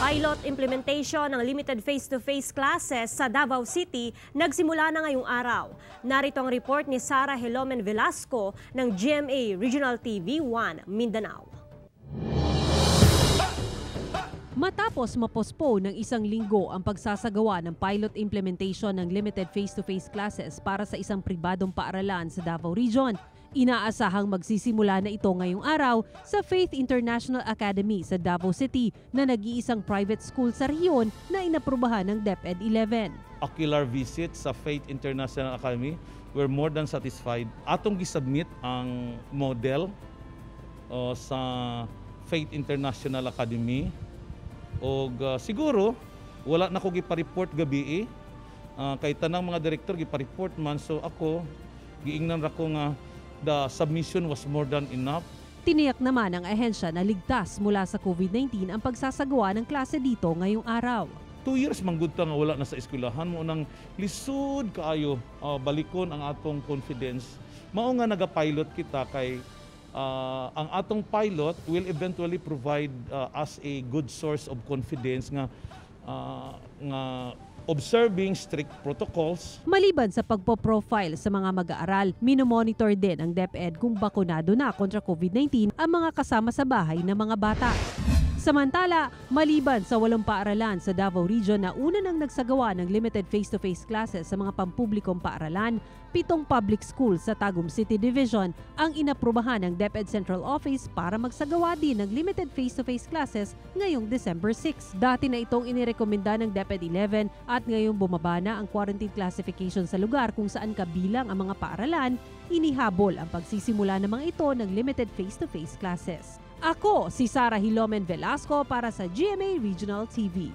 Pilot implementation ng limited face-to-face classes sa Davao City nagsimula na ngayong araw. Narito ang report ni Sarah Hilomen Velasco ng GMA Regional TV 1 Mindanao. Matapos mapospo ng isang linggo ang pagsasagawa ng pilot implementation ng limited face-to-face classes para sa isang pribadong paaralan sa Davao Region, inaasahang magsisimula na ito ngayong araw sa Faith International Academy sa Davao City na nag-iisang private school sa rehiyon na inaprubahan ng DepEd 11. Ocular visit sa Faith International Academy, we're more than satisfied. Atong gisubmit ang model sa Faith International Academy. O siguro, wala na ko gipa-report gabi kay tanang mga direktor gipa-report man. So ako, giingnan ra ko nga the submission was more than enough. Tiniyak naman ng ahensya na ligtas mula sa COVID-19 ang pagsasagawa ng klase dito ngayong araw. 2 years manggod ta nga wala na sa eskwelahan mo nang lisod kaayo balikon ang atong confidence. Mao nga naga-pilot kita kay ang atong pilot will eventually provide us a good source of confidence nga observing strict protocols. Maliban sa pagpo-profile sa mga mag-aaral, minomonitor din ang DepEd kung bakunado na kontra COVID-19 ang mga kasama sa bahay ng mga bata. Samantala, maliban sa 8 paaralan sa Davao Region na una nang nagsagawa ng limited face-to-face classes sa mga pampublikong paaralan, 7 public schools sa Tagum City Division ang inaprubahan ng DepEd Central Office para magsagawa din ng limited face-to-face classes ngayong December 6. Dati na itong inirekomenda ng DepEd 11 at ngayong bumaba na ang quarantine classification sa lugar kung saan kabilang ang mga paaralan, inihabol ang pagsisimula ng mga ito ng limited face-to-face classes. Ako si Sarah Hilomen Velasco para sa GMA Regional TV.